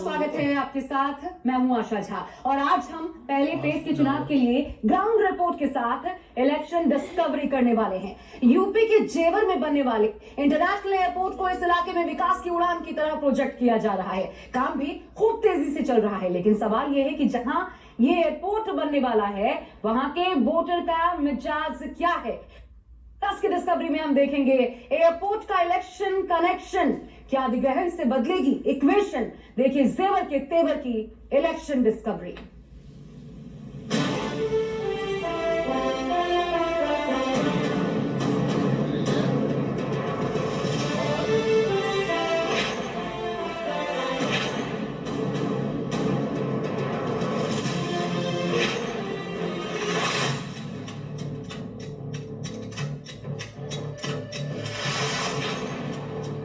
स्वागत है आपके साथ। मैं हूं आशा झा और आज हम पहले फेज के चुनाव के लिए ग्राउंड रिपोर्ट के साथ इलेक्शन डिस्कवरी करने वाले हैं। यूपी के जेवर में बनने वाले इंटरनेशनल एयरपोर्ट को इस इलाके में विकास की उड़ान की तरह प्रोजेक्ट किया जा रहा है। काम भी खूब तेजी से चल रहा है, लेकिन सवाल यह है कि जहां ये एयरपोर्ट बनने वाला है वहां के वोटर का मिजाज क्या है। आज की डिस्कवरी में हम देखेंगे एयरपोर्ट का इलेक्शन कनेक्शन क्या अधिग्रहण से बदलेगी इक्वेशन। देखिए जेवर के तेवर की इलेक्शन डिस्कवरी।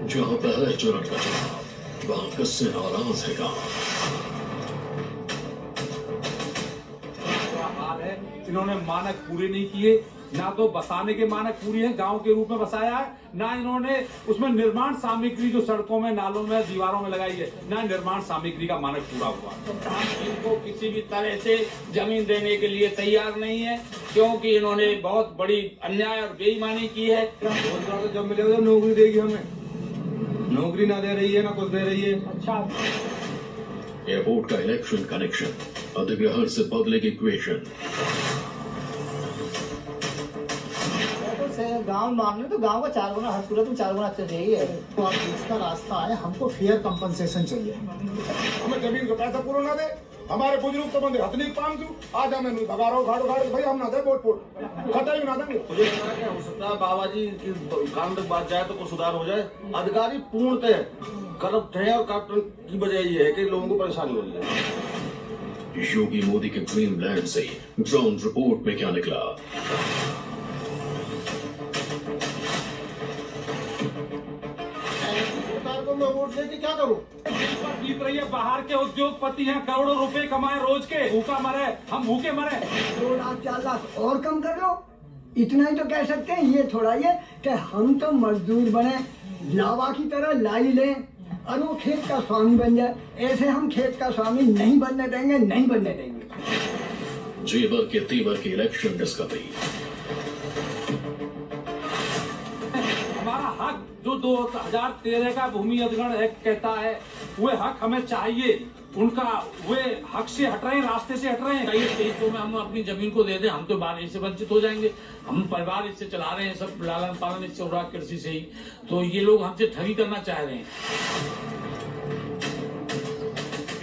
जहां पहले चरण का चुनाव वहां किससे नाराज है कहां। हाल है, इन्होंने मानक पूरे नहीं किए, ना तो बसाने के मानक पूरे हैं, गांव के रूप में बसाया है, ना इन्होंने उसमें निर्माण सामग्री जो सड़कों में, नालों में, दीवारों में लगाई है, ना निर्माण सामग्री का मानक पूरा हुआ। तो हम इनको किसी भी तरह से जमीन देने के लिए तैयार नहीं है, क्योंकि इन्होंने बहुत बड़ी अन्याय और बेईमानी की है। रोजगार तो जब मिलेगा नौकरी देगी हमें, नौकरी ना दे रही है ना कुछ दे रही है। अच्छा, एयरपोर्ट का इलेक्शन कनेक्शन अधिग्रहण से बदलेगी इक्वेशन। गांव मान लो तो गांव का 4 गुना, हर सूरत में 4 गुना अच्छा चाहिए। तो आप इसका रास्ता है, हमको फेयर कंपनसेशन चाहिए। हमें जमीन का पैसा पूरा ना दे, हमारे बुजुर्ग तो बंदे हथनी 500 आज हमें नहीं भगा रहा गाड़ो भाई, हम ना दे वोट खता ही ना देंगे। मुझे लग रहा है हो सकता है बाबा जी की काम तक बात जाए तो कुछ सुधार हो जाए। अधिकारी पूर्णतः करप्ट है और करप्ट की वजह ये है कि लोगों को परेशानी हो रही है। योगी मोदी के ग्रीन लैंड से ग्राउंड रिपोर्ट में क्या निकला। सरकार को मैं वोट लेके क्या करूं? जीत रही है, बाहर के उद्योगपति हैं, करोड़ों रुपए कमाए रोज के, भूखा मरे, हम भूखे मरे। 2 लाख 4 लाख और कम कर लो, इतना ही तो कह सकते हैं। ये थोड़ा ये कि हम तो मजदूर बने, लावा की तरह लाई लें और वो खेत का स्वामी बन जाए। ऐसे हम खेत का स्वामी नहीं बनने देंगे, नहीं बनने देंगे। जेवर के तेवर की इलेक्शन डिस्कवरी। हमारा हक जो 2013 का भूमि अधिग्रहण एक्ट कहता है, वे हक हमें चाहिए। उनका वे हक से हट रहे हैं, रास्ते से हट रहे हैं। कई देशों में हम अपनी जमीन को दे दें, हम तो बाहर इससे वंचित हो जाएंगे। हम परिवार इससे चला रहे हैं, सब लालन पालन इससे हो रहा है, कृषि से ही। तो ये लोग हमसे ठगी करना चाह रहे हैं।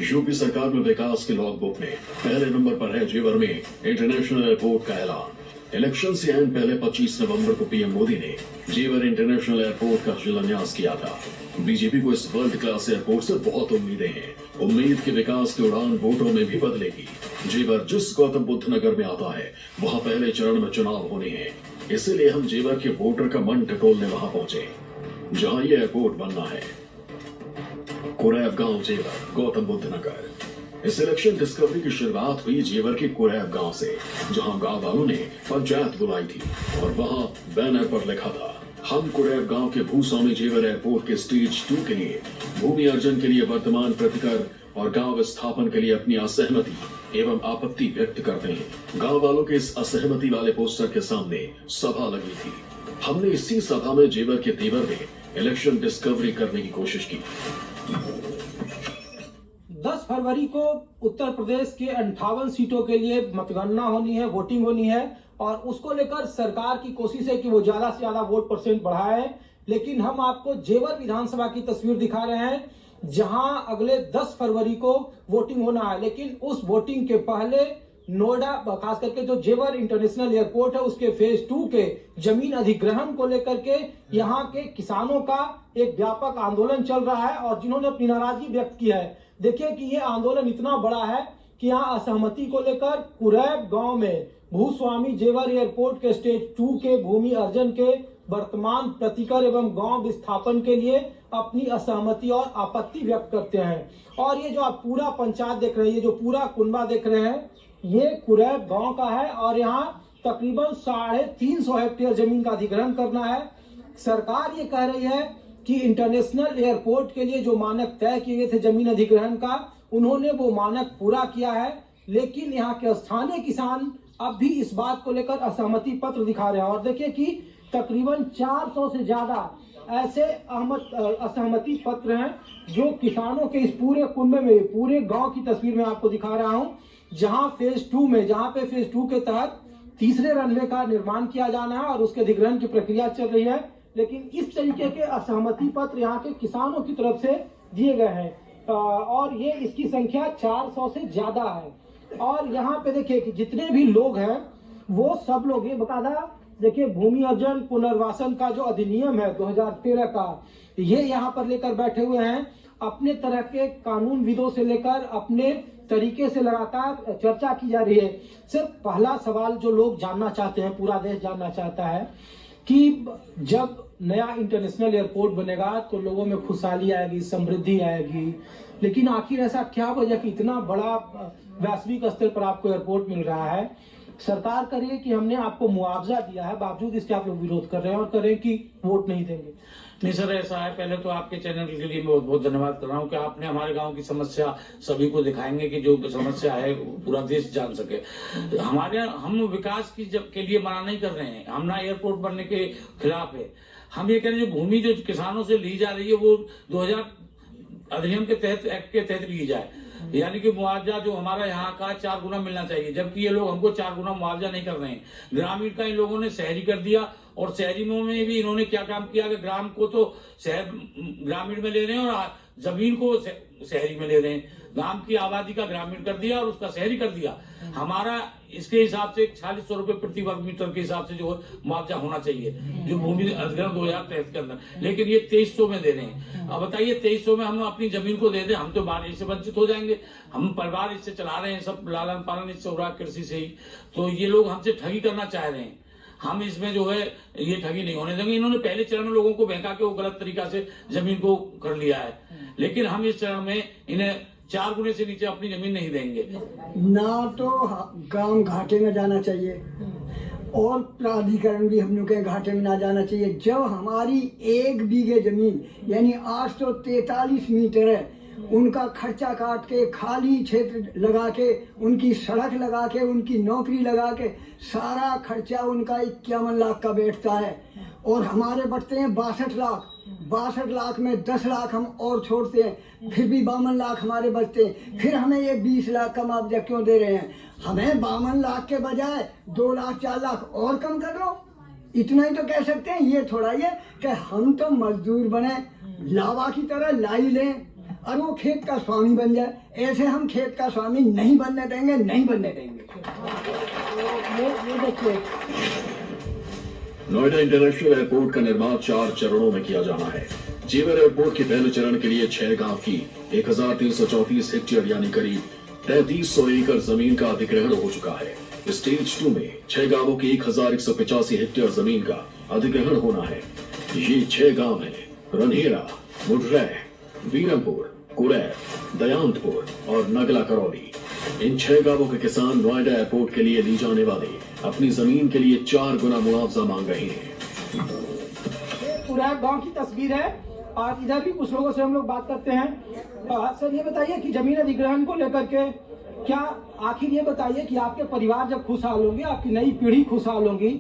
यूपी सरकार में विकास के लॉग बुक में पहले नंबर पर है जेवर में इंटरनेशनल एयरपोर्ट का ऐलान। इलेक्शन से आने पहले 25 नवंबर को पीएम मोदी ने जेवर इंटरनेशनल एयरपोर्ट का शिलान्यास किया था। बीजेपी को इस वर्ल्ड क्लास एयरपोर्ट से बहुत उम्मीदें हैं। उम्मीद के विकास की उड़ान वोटों में भी बदलेगी। जेवर जिस गौतम बुद्ध नगर में आता है वहां पहले चरण में चुनाव होने हैं, इसीलिए हम जेवर के वोटर का मन टटोलने वहां पहुंचे जहां ये एयरपोर्ट बनना है। कुरैब गांव जेवर, गौतम बुद्ध नगर। इस इलेक्शन डिस्कवरी की शुरुआत हुई जेवर के कुरैब गांव से, जहां गांव वालों ने पंचायत बुलाई थी और वहां बैनर पर लिखा था, हम कुरैब गांव के भूस्वामी जेवर एयरपोर्ट के स्टेज 2 के लिए भूमि अर्जन के लिए वर्तमान प्रतिकर और गांव स्थापन के लिए अपनी असहमति एवं आपत्ति व्यक्त करते हैं। गांव वालों के इस असहमति वाले पोस्टर के सामने सभा लगी थी। हमने इसी सभा में जेवर के तेवर में इलेक्शन डिस्कवरी करने की कोशिश की। 10 फरवरी को उत्तर प्रदेश के 58 सीटों के लिए मतगणना होनी है, वोटिंग होनी है और उसको लेकर सरकार की कोशिश है कि वो ज्यादा से ज्यादा वोट परसेंट बढ़ाए। लेकिन हम आपको जेवर विधानसभा की तस्वीर दिखा रहे हैं जहां अगले 10 फरवरी को वोटिंग होना है। लेकिन उस वोटिंग के पहले नोएडा, खास करके जो जेवर इंटरनेशनल एयरपोर्ट है उसके फेज 2 के जमीन अधिग्रहण को लेकर के यहाँ के किसानों का एक व्यापक आंदोलन चल रहा है और जिन्होंने अपनी नाराजगी व्यक्त की है। देखिए कि ये आंदोलन इतना बड़ा है कि यहाँ असहमति को लेकर कुरैब गांव में भूस्वामी जेवर एयरपोर्ट के स्टेज 2 के भूमि अर्जन के वर्तमान प्रतिकर एवं गांव विस्थापन के लिए अपनी असहमति और आपत्ति व्यक्त करते हैं। और ये जो आप पूरा पंचायत देख रहे हैं, ये जो पूरा कुनबा देख रहे हैं, ये कुरैब गांव का है और यहाँ तकरीबन 350 हेक्टेयर जमीन का अधिग्रहण करना है। सरकार ये कह रही है कि इंटरनेशनल एयरपोर्ट के लिए जो मानक तय किए गए थे जमीन अधिग्रहण का, उन्होंने वो मानक पूरा किया है, लेकिन यहाँ के स्थानीय किसान अब भी इस बात को लेकर असहमति पत्र दिखा रहे हैं। और देखिए कि तकरीबन 400 से ज्यादा ऐसे असहमति पत्र हैं जो किसानों के इस पूरे कुंभे में, पूरे गांव की तस्वीर में आपको दिखा रहा हूं, जहां फेज 2 में, जहां पे फेज 2 के तहत तीसरे रनवे का निर्माण किया जाना है और उसके अधिग्रहण की प्रक्रिया चल रही है, लेकिन इस तरीके के असहमति पत्र यहाँ के किसानों की तरफ से दिए गए हैं और ये इसकी संख्या 400 से ज्यादा है। और यहाँ पे देखिए कि जितने भी लोग हैं वो सब लोग, ये बकायदा देखिए भूमि अर्जन पुनर्वासन का जो अधिनियम है 2013 का, ये यहाँ पर लेकर बैठे हुए हैं। अपने तरह के कानूनविदों से लेकर अपने तरीके से लगातार चर्चा की जा रही है। सिर्फ पहला सवाल जो लोग जानना चाहते हैं, पूरा देश जानना चाहता है कि जब नया इंटरनेशनल एयरपोर्ट बनेगा तो लोगों में खुशहाली आएगी, समृद्धि आएगी, लेकिन आखिर ऐसा क्या वजह कि इतना बड़ा वैश्विक स्तर पर आपको एयरपोर्ट मिल रहा है? सरकार कह रही है कि हमने आपको मुआवजा दिया है, बावजूद इसके आप लोग विरोध कर रहे हैं और कह रहे हैं कि वोट नहीं देंगे। नहीं सर, ऐसा है। पहले तो आपके चैनल के लिए मैं बहुत बहुत धन्यवाद कर रहा हूँ कि आपने हमारे गांव की समस्या सभी को दिखाएंगे कि जो समस्या है पूरा देश जान सके। हम विकास के लिए मना नहीं कर रहे हैं, हम ना एयरपोर्ट बनने के खिलाफ है। हम ये कह रहे हैं जो भूमि जो किसानों से ली जा रही है वो 2000 अधिनियम के तहत, एक्ट के तहत ली जाए, यानी कि मुआवजा जो हमारा यहाँ का 4 गुना मिलना चाहिए, जबकि ये लोग हमको 4 गुना मुआवजा नहीं कर रहे हैं। ग्रामीण का इन लोगों ने शहरी कर दिया और शहरी में भी इन्होंने क्या काम किया कि ग्राम को तो ग्रामीण में ले रहे हैं और जमीन को शहरी में ले रहे हैं। गांव की आबादी का ग्रामीण कर दिया और उसका शहरी कर दिया। हमारा इसके हिसाब से 4600 रुपए प्रति वर्ग मीटर के हिसाब से जो मुआवजा होना चाहिए, जो भूमि अधिग्रहण 2023 के अंदर, लेकिन ये 2300 में दे रहे हैं। अब बताइए 2300 में हम अपनी जमीन को दे दें, हम तो बारिश से वंचित हो जाएंगे। हम परिवार इससे चला रहे हैं, सब लालन पालन इससे हो रहा है, कृषि से ही। तो ये लोग हमसे ठगी करना चाह रहे हैं। हम इसमें जो है ये ठगी नहीं होने देंगे। इन्होंने पहले चरण में लोगों को बहका के वो गलत तरीका से जमीन को कर लिया है, लेकिन हम इस चरण में इन्हें 4 गुने से नीचे अपनी जमीन नहीं देंगे। ना तो गांव घाटे में जाना चाहिए और प्राधिकरण भी हम लोग के घाटे में ना जाना चाहिए। जब हमारी 1 बीघे जमीन यानी 843 मीटर है, उनका खर्चा काट के, खाली क्षेत्र लगा के, उनकी सड़क लगा के, उनकी नौकरी लगा के, सारा खर्चा उनका 51 लाख का बैठता है और हमारे बढ़ते हैं 62 लाख। 62 लाख में 10 लाख हम और छोड़ते हैं, फिर भी 52 लाख हमारे बचते हैं। फिर हमें ये 20 लाख का मुआवजा क्यों दे रहे हैं? हमें 52 लाख के बजाय 2 लाख 4 लाख और कम कर लो, इतना ही तो कह सकते हैं। ये थोड़ा ये कि हम तो मजदूर बने, लावा की तरह लाई लें और वो खेत का स्वामी बन जाए। ऐसे हम खेत का स्वामी नहीं बनने देंगे, नहीं बनने देंगे। नोएडा इंटरनेशनल एयरपोर्ट का निर्माण 4 चरणों में किया जाना है। जेवर एयरपोर्ट के पहले चरण के लिए 6 गांव की 1334 हेक्टेयर यानी करीब 3300 एकड़ जमीन का अधिग्रहण हो चुका है। स्टेज 2 में 6 गांवों की 1185 हेक्टेयर जमीन का अधिग्रहण होना है। ये 6 गांव हैं: रनहेरा, मुढरै, वीरमपुर, कुरैर, दयांतपुर और नगला करौली। इन 6 गांवों के किसान नोएडा एयरपोर्ट के लिए ली जाने वाली अपनी जमीन के लिए 4 गुना मुआवजा मांग रहे हैं। पूरा गांव की तस्वीर है और इधर भी कुछ लोगों से हम लोग बात करते हैं। सर ये बताइए कि जमीन अधिग्रहण को लेकर के क्या, आखिर ये बताइए कि आपके परिवार जब खुशहाल होंगे, आपकी नई पीढ़ी खुशहाल होगी,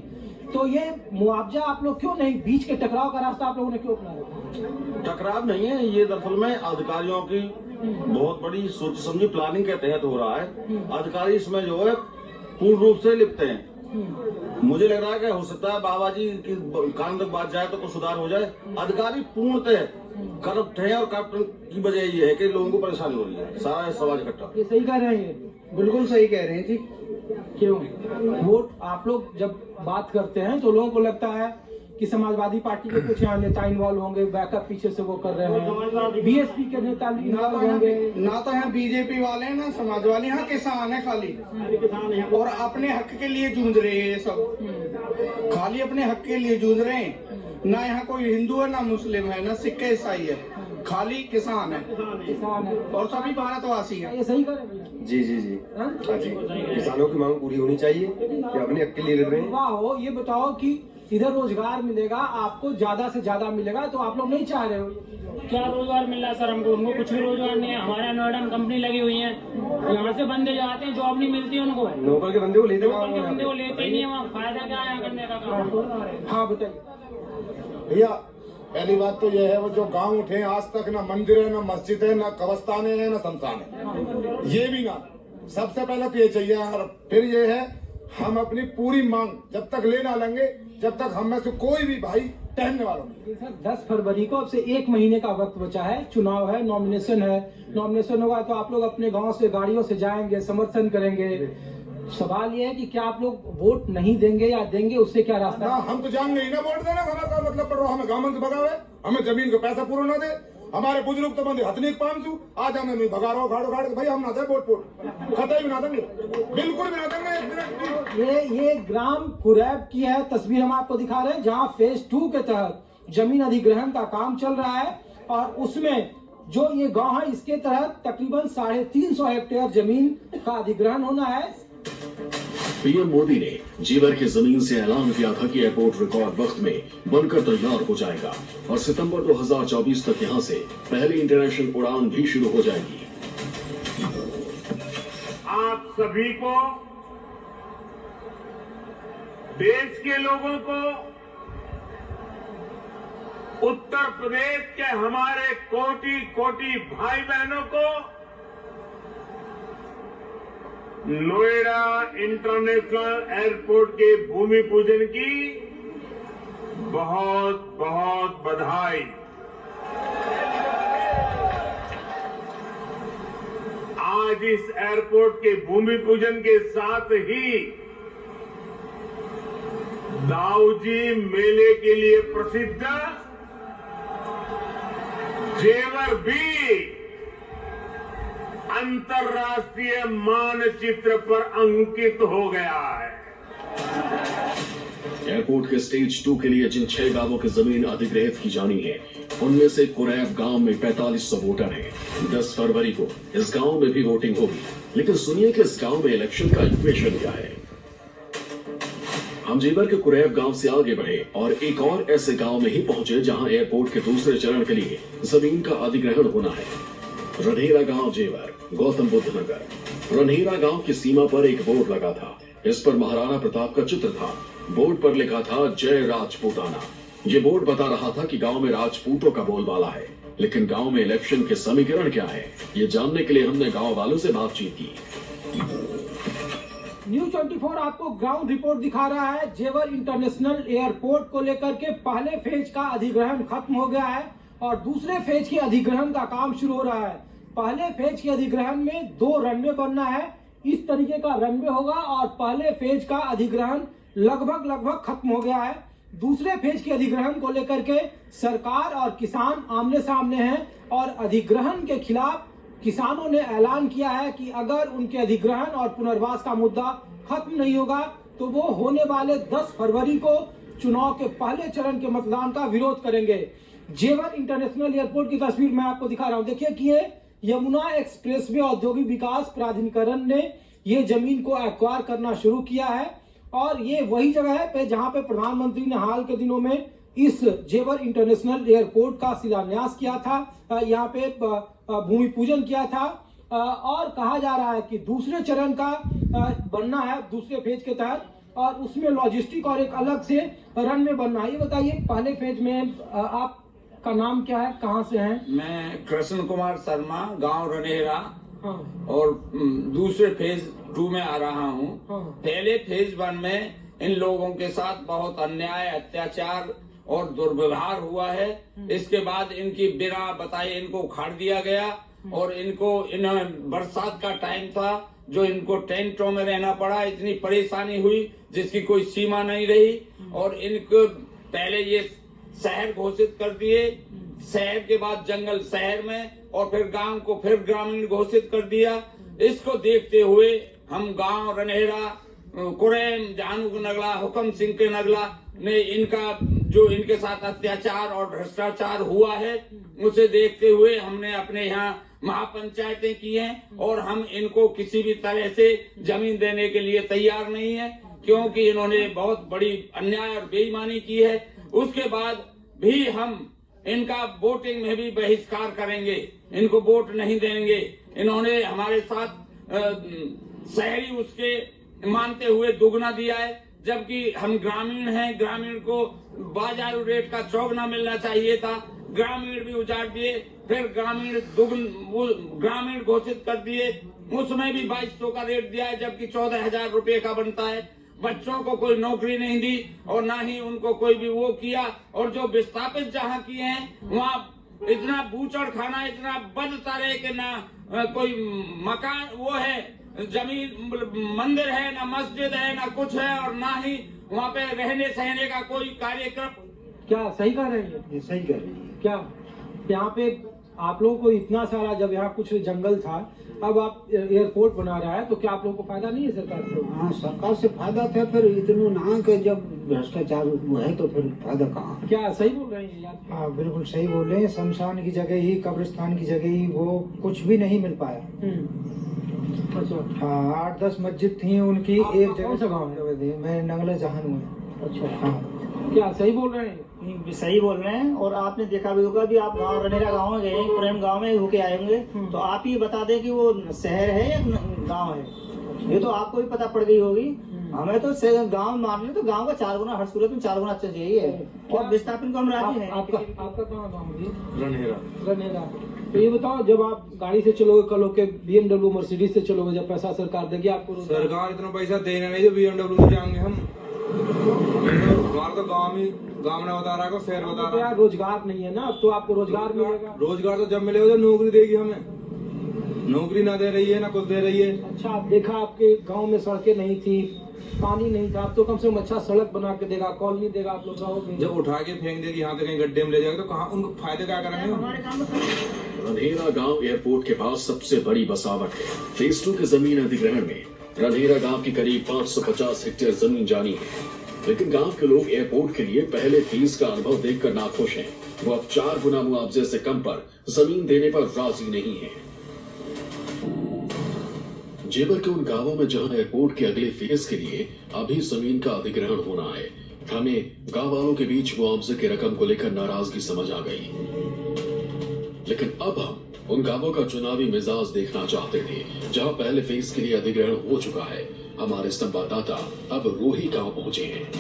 तो ये मुआवजा आप लोग क्यों नहीं, बीच के टकराव का रास्ता आप लोगों ने क्यों अपनाया? टकराव नहीं है, ये दरअसल में अधिकारियों की बहुत बड़ी सोच समझी प्लानिंग के तहत हो रहा है। अधिकारी इसमें जो है पूर्ण रूप से लिप्त हैं। मुझे लग रहा है कि हो सकता है बाबा जी की कान तक बात जाए तो कुछ सुधार हो जाए। अधिकारी पूर्णतः करप्ट है और करप्ट की वजह ये है कि लोगों को परेशानी हो रही है, सारा समाज इकट्ठा। ये सही कह रहे हैं, बिल्कुल सही कह रहे हैं जी। क्यों वोट आप लोग जब बात करते हैं तो लोगों को लगता है कि समाजवादी पार्टी के कुछ यहाँ नेता इन्वॉल्व होंगे, बैकअप पीछे से वो कर रहे हैं, बीएसपी के नेता इन्वॉल्व होंगे। ना तो यहाँ बीजेपी वाले हैं, ना समाजवादी, यहाँ किसान है खाली, और अपने हक के लिए जूझ रहे हैं। ये सब खाली अपने हक के लिए जूझ रहे हैं। ना यहाँ कोई हिंदू है, ना मुस्लिम है, ना सिख ईसाई है, खाली किसान है और सभी भारतवासी है। ये सही करें? जी जी जी हाँ जी, किसानों की मांग पूरी होनी चाहिए कि अपने हक के लिए लड़ रहे हैं। वाह हो, ये बताओ कि इधर रोजगार मिलेगा, आपको ज्यादा से ज्यादा मिलेगा, तो आप लोग नहीं चाह रहे हो। क्या रोजगार मिल रहा है सर हमको? उनको कुछ भी रोजगार नहीं है। हमारे नोएडा में कंपनी लगी हुई है, यहाँ से बंदे जाते हैं, जॉब नहीं मिलती उनको। लोकल के बंदे को लेते लोकल के बंदे को लेते ही नहीं है, वहाँ फायदा क्या है करने का काम? हाँ बताइए भैया, पहली बात तो यह है वो जो गांव उठे आज तक ना मंदिर है, ना मस्जिद है, ना कब्रस्तान है, ना शमशान है, ये भी ना। सबसे पहले तो ये चाहिए, और फिर ये है हम अपनी पूरी मांग जब तक ले ना लेंगे, जब तक हम में से कोई भी भाई टहलने वालों नहीं। सर 10 फरवरी को अब से 1 महीने का वक्त बचा है, चुनाव है, नॉमिनेशन है। नॉमिनेशन होगा तो आप लोग अपने गांव से गाड़ियों से जाएंगे, समर्थन करेंगे। सवाल ये है कि क्या आप लोग वोट नहीं देंगे या देंगे, उससे क्या रास्ता? ना हम तो जाएंगे ही ना वोट देना, हमारा मतलब पड़ रहा, हमें गाँव से भगावे, हमें जमीन का पैसा पूरा ना दे। हमारे बुजुर्ग तो बंदे हथनीक पाम छू, आज हमें नहीं भगा रहा घाड़ो घाड़ भाई हम ना दे वोट खतई भी ना देंगे, बिल्कुल भी ना देंगे। एक मिनट ये ग्राम कुरैब की है तस्वीर हम आपको दिखा रहे हैं, जहां फेज 2 के तहत जमीन अधिग्रहण का काम चल रहा है, और उसमें जो ये गांव है इसके तहत तकरीबन 350 हेक्टेयर जमीन का अधिग्रहण होना है। पीएम मोदी ने जेवर की जमीन से ऐलान किया था कि एयरपोर्ट रिकॉर्ड वक्त में बनकर तैयार हो जाएगा और सितंबर 2024 तक यहां से पहली इंटरनेशनल उड़ान भी शुरू हो जाएगी। आप सभी को, देश के लोगों को, उत्तर प्रदेश के हमारे कोटि कोटि भाई बहनों को नोएडा इंटरनेशनल एयरपोर्ट के भूमि पूजन की बहुत बहुत बधाई। आज इस एयरपोर्ट के भूमि पूजन के साथ ही दाऊजी मेले के लिए प्रसिद्ध जेवर भी अंतर्राष्ट्रीय मानचित्र पर अंकित हो गया है। एयरपोर्ट के स्टेज 2 के लिए जिन 6 गांवों की जमीन अधिग्रहित की जानी है, उनमें से कुरैब गांव में 4500 वोटर हैं। 10 फरवरी को इस गांव में भी वोटिंग होगी, लेकिन सुनिए कि इस गांव में इलेक्शन का इक्वेशन क्या है। हम जेवर के कुरैब गांव से आगे बढ़े और एक और ऐसे गांव में ही पहुंचे जहां एयरपोर्ट के दूसरे चरण के लिए जमीन का अधिग्रहण होना है। रन्हेरा गांव जेवर, गौतम बुद्ध नगर। रन्हेरा गांव की सीमा पर एक बोर्ड लगा था, इस पर महाराणा प्रताप का चित्र था। बोर्ड पर लिखा था जय राजपूताना। ये बोर्ड बता रहा था कि गांव में राजपूतों का बोलबाला है, लेकिन गांव में इलेक्शन के समीकरण क्या है, ये जानने के लिए हमने गांव वालों से बातचीत की। न्यूज 24 आपको ग्राउंड रिपोर्ट दिखा रहा है। जेवर इंटरनेशनल एयरपोर्ट को लेकर के पहले फेज का अधिग्रहण खत्म हो गया है और दूसरे फेज के अधिग्रहण का काम शुरू हो रहा है। पहले फेज के अधिग्रहण में 2 रनवे बनना है, इस तरीके का रनवे होगा और पहले फेज का अधिग्रहण लगभग खत्म हो गया है। दूसरे फेज के अधिग्रहण को लेकर के सरकार और किसान आमने सामने हैं और अधिग्रहण के खिलाफ किसानों ने ऐलान किया है कि अगर उनके अधिग्रहण और पुनर्वास का मुद्दा खत्म नहीं होगा तो वो होने वाले 10 फरवरी को चुनाव के पहले चरण के मतदान का विरोध करेंगे। जेवर इंटरनेशनल एयरपोर्ट की तस्वीर मैं आपको दिखा रहा हूं। देखिए कि ये यमुना एक्सप्रेसवे औद्योगिक विकास प्राधिकरण ने ये जमीन को एक्वायर करना शुरू किया है और ये वही जगह है जहां पे प्रधानमंत्री ने हाल के दिनों में इस जेवर इंटरनेशनल एयरपोर्ट का शिलान्यास किया था, यहाँ पे भूमि पूजन किया था और कहा जा रहा है कि दूसरे चरण का बनना है दूसरे फेज के तहत और उसमें लॉजिस्टिक और एक अलग से रनवे बनना है। ये बताइए पहले फेज में आपका नाम क्या है, कहाँ से हैं? मैं कृष्ण कुमार शर्मा, गांव रनेरा। हाँ। और दूसरे फेज 2 में आ रहा हूँ। हाँ। पहले फेज 1 में इन लोगों के साथ बहुत अन्याय, अत्याचार और दुर्व्यवहार हुआ है। इसके बाद इनकी बिना बताए इनको उखाड़ दिया गया और इनको बरसात का टाइम था जो इनको टेंटों में रहना पड़ा। इतनी परेशानी हुई जिसकी कोई सीमा नहीं रही और इनको पहले ये शहर घोषित कर दिए, शहर के बाद जंगल शहर में और फिर गांव को फिर ग्रामीण घोषित कर दिया। इसको देखते हुए हम गांव रनेरा, कुरैम, जानू नगला, हुक्म सिंह के नगला ने इनका जो इनके साथ अत्याचार और भ्रष्टाचार हुआ है उसे देखते हुए हमने अपने यहाँ महापंचायतें की हैं और हम इनको किसी भी तरह से जमीन देने के लिए तैयार नहीं है। क्योंकि इन्होंने बहुत बड़ी अन्याय और बेईमानी की है। उसके बाद भी हम इनका वोटिंग में भी बहिष्कार करेंगे, इनको वोट नहीं देंगे। इन्होंने हमारे साथ शहरी उसके मानते हुए दुगना दिया है, जबकि हम ग्रामीण हैं। ग्रामीण को बाजारू रेट का चौगुना मिलना चाहिए था, ग्रामीण भी उजाड़ दिए। फिर ग्रामीण घोषित कर दिए, उसमें भी 2200 का रेट दिया है, जबकि 14,000 रुपए का बनता है। बच्चों को कोई नौकरी नहीं दी और ना ही उनको कोई भी वो किया। और जो विस्थापित जहाँ किए हैं वहाँ इतना बूचड़ खाना, इतना बद तरह के ना कोई मकान वो है, जमीन मंदिर है, ना मस्जिद है, ना कुछ है, और ना ही वहाँ पे रहने सहने का कोई कार्यक्रम। क्या सही कह रहे हैं? ये सही कह रही है। क्या यहाँ पे आप लोगों को इतना सारा, जब यहाँ कुछ जंगल था, अब आप एयरपोर्ट बना रहा है, तो क्या आप लोगों को फायदा नहीं है सरकार से? हाँ, सरकार से फायदा था, फिर इतना ना कि जब भ्रष्टाचार हुआ है तो फिर फायदा कहाँ? क्या सही बोल रहे हैं यार? हाँ, बिल्कुल सही बोल रहे हैं। शमशान की जगह ही, कब्रिस्तान की जगह ही वो कुछ भी नहीं मिल पाया। अच्छा। हाँ, 8-10 मस्जिद थी उनकी एक जगह। कौन सा गाँव है? मैं नंगला जहान हूँ। अच्छा। हाँ, क्या सही बोल रहे हैं? सही बोल रहे हैं। और आपने देखा भी होगा, भी आप गांव रनेरा गांव में गए, प्रेम गांव में होके आए होंगे, तो आप ही बता दें कि वो शहर है या गांव है, ये तो आपको भी पता पड़ गई होगी। हमें तो गांव मान ले तो गांव का 4 गुना, हर सूरत में 4 गुना अच्छा चाहिए। और विस्थापन को हम राजी हैं। आपका कहाँ गाँव है? रणहेरा। तो ये बताओ, जब आप गाड़ी से चलोगे, कल होके BMW मर्सिडीज से चलोगे, जब पैसा सरकार देगी आपको? सरकार इतना पैसा देना नहीं जो BMW से जाएंगे हम। हमारा तो गाँव ने बता रहा है, शहर बता रहा है। यार रोजगार नहीं है ना, अब तो आपको रोजगार मिलेगा। रोजगार तो जब मिलेगा जब नौकरी देगी हमें। नौकरी ना दे रही है, ना कुछ दे रही है। अच्छा, आप देखा आपके गांव में सड़कें नहीं थी, पानी नहीं था, अब तो कम से कम अच्छा सड़क बना के देगा, कॉलोनी देगा। आप लोग रहोगे, जब उठा के फेंक देगी यहाँ से कहीं गड्ढे में ले जाएगा, तो कहाँ उनको फायदे क्या करेंगे? रनहेरा गांव एयरपोर्ट के पास सबसे बड़ी बसावट है। फेज 2 के जमीन अधिग्रहण में रनहेरा गांव की करीब 550 हेक्टेयर जमीन जानी है, लेकिन गांव के लोग एयरपोर्ट के लिए पहले फीस का अनुभव देखकर नाखुश हैं। वो अब 4 गुना मुआवजे से कम पर जमीन देने पर राजी नहीं है। जेवर के उन गांवों में जहां एयरपोर्ट के अगले फेज के लिए अभी जमीन का अधिग्रहण होना है, हमें गांव वालों के बीच मुआवजे की रकम को लेकर नाराजगी समझ आ गई। लेकिन अब हम उन गांवों का चुनावी मिजाज देखना चाहते थे जहां पहले फेज के लिए अधिग्रहण हो चुका है। हमारे संवाददाता अब रोही गांव पहुंचे हैं।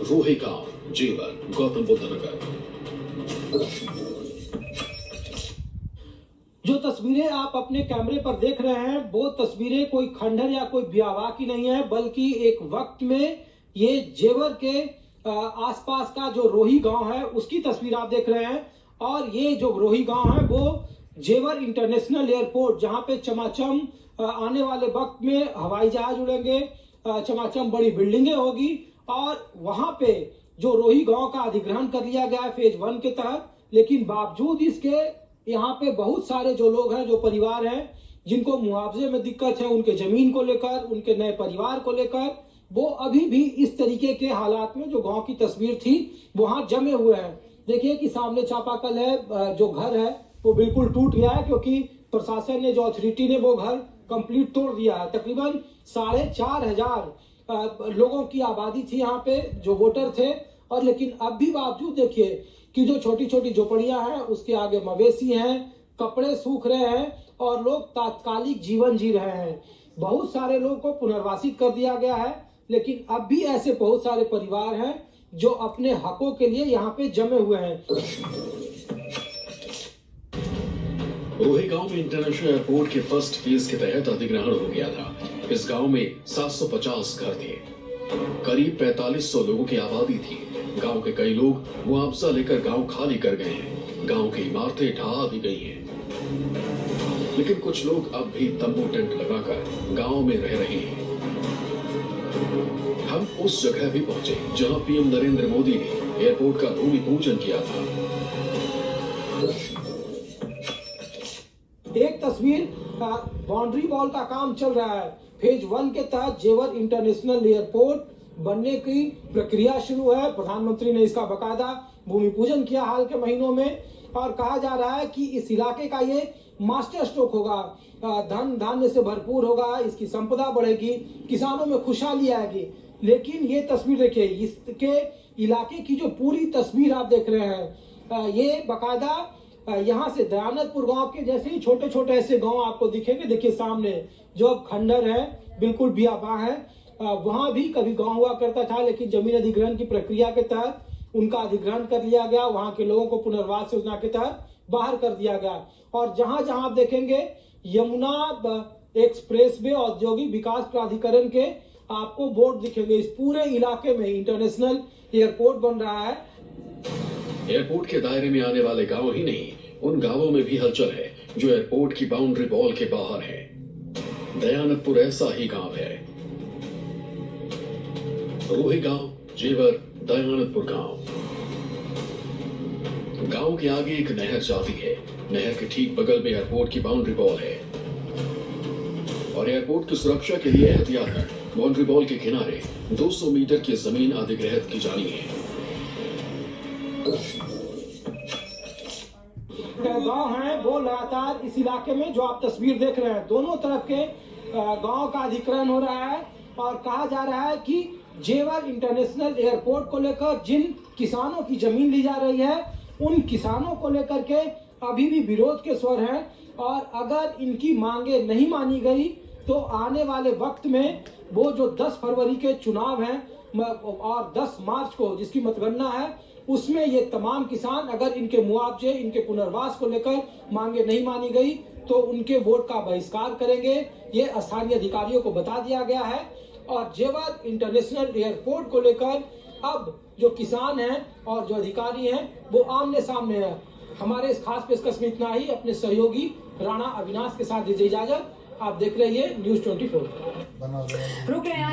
रोही गांव, जेवर, गौतम बुद्ध नगर। जो तस्वीरें आप अपने कैमरे पर देख रहे हैं, वो तस्वीरें कोई खंडहर या कोई ब्यावा की नहीं है, बल्कि एक वक्त में ये जेवर के आसपास का जो रोही गांव है उसकी तस्वीर आप देख रहे हैं। और ये जो रोही गांव है वो जेवर इंटरनेशनल एयरपोर्ट, जहां पे चमाचम आने वाले वक्त में हवाई जहाज उड़ेंगे, चमाचम बड़ी बिल्डिंगें होगी, और वहां पे जो रोही गांव का अधिग्रहण कर लिया गया है फेज 1 के तहत। लेकिन बावजूद इसके यहाँ पे बहुत सारे जो लोग हैं, जो परिवार हैं, जिनको मुआवजे में दिक्कत है, उनके जमीन को लेकर, उनके नए परिवार को लेकर, वो अभी भी इस तरीके के हालात में जो गांव की तस्वीर थी वहां जमे हुए हैं। देखिए कि सामने चापाकल है, जो घर है वो बिल्कुल टूट गया है, क्योंकि प्रशासन ने, जो अथॉरिटी ने, वो घर कंप्लीट तोड़ दिया है। तकरीबन 4,500 लोगों की आबादी थी यहाँ पे, जो वोटर थे। और लेकिन अब भी बावजूद देखिए कि जो छोटी छोटी झोपड़ियां हैं उसके आगे मवेशी हैं, कपड़े सूख रहे हैं और लोग तात्कालिक जीवन जी रहे हैं। बहुत सारे लोगों को पुनर्वासित कर दिया गया है, लेकिन अब भी ऐसे बहुत सारे परिवार हैं जो अपने हकों के लिए यहाँ पे जमे हुए हैं। रोही गांव में इंटरनेशनल एयरपोर्ट के फर्स्ट फेज के तहत अधिग्रहण हो गया था। इस गांव में 750 घर थे, करीब 4500 लोगों की आबादी थी। गांव के कई लोग मुआवजा लेकर गांव खाली कर गए हैं। गांव की इमारतें ढहा भी गई हैं, लेकिन कुछ लोग अब भी तंबू टेंट लगाकर गांव में रह रहे हैं। हम उस जगह भी पहुंचे जहां पीएम नरेंद्र मोदी ने एयरपोर्ट का भूमि पूजन किया था। एक तस्वीर, बाउंड्री वॉल का काम चल रहा है। फेज 1 के तहत जेवर इंटरनेशनल एयरपोर्ट बनने की प्रक्रिया शुरू है। प्रधानमंत्री ने इसका बकायदा भूमि पूजन किया हाल के महीनों में, और कहा जा रहा है कि इस इलाके का ये मास्टर स्ट्रोक होगा, धन धान्य से भरपूर होगा, इसकी संपदा बढ़ेगी, किसानों में खुशहाली आएगी। लेकिन ये तस्वीर देखिए, इसके इलाके की जो पूरी तस्वीर आप देख रहे हैं, ये बाकायदा यहाँ से दयानंदपुर गांव के जैसे ही छोटे छोटे ऐसे गांव आपको दिखेंगे। देखिए सामने जो अब खंडर है, बिल्कुल बियाबा है, वहां भी कभी गांव हुआ करता था, लेकिन जमीन अधिग्रहण की प्रक्रिया के तहत उनका अधिग्रहण कर लिया गया, वहां के लोगों को पुनर्वास योजना के तहत बाहर कर दिया गया। और जहां जहां आप देखेंगे यमुना एक्सप्रेस वे औद्योगिक विकास प्राधिकरण के आपको बोर्ड दिखेंगे। इस पूरे इलाके में इंटरनेशनल एयरपोर्ट बन रहा है। एयरपोर्ट के दायरे में आने वाले गांव ही नहीं, उन गांवों में भी हलचल है जो एयरपोर्ट की बाउंड्री वॉल के बाहर है। दयानंदपुर ऐसा ही गांव है। रोही गांव, जेवर, दयानंदपुर गांव। गांव के आगे एक नहर जाती है। नहर के ठीक बगल में एयरपोर्ट की बाउंड्री वॉल है और एयरपोर्ट की सुरक्षा के लिए एहतियातन बाउंड्री वॉल के किनारे 200 मीटर की जमीन अधिग्रहित की जानी है। गांव है वो लगातार इस इलाके में जो आप तस्वीर देख रहे हैं, दोनों तरफ के गांव का अधिग्रहण हो रहा है। और कहा जा रहा है कि जेवर इंटरनेशनल एयरपोर्ट को लेकर जिन किसानों की जमीन ली जा रही है, उन किसानों को लेकर के अभी भी विरोध के स्वर हैं। और अगर इनकी मांगे नहीं मानी गई तो आने वाले वक्त में वो जो 10 फरवरी के चुनाव हैं और 10 मार्च को जिसकी मतगणना है, उसमें ये तमाम किसान अगर इनके मुआवजे, इनके पुनर्वास को लेकर मांगे नहीं मानी गई तो उनके वोट का बहिष्कार करेंगे। ये स्थानीय अधिकारियों को बता दिया गया है। और जेवर इंटरनेशनल एयरपोर्ट को लेकर अब जो किसान हैं और जो अधिकारी हैं वो आमने सामने हैं। हमारे इस खास पेशकश में इतना ही। अपने सहयोगी राणा अविनाश के साथ दीजिए इजाजत। आप देख रहे हैं न्यूज़ 24। रुक रहे हैं।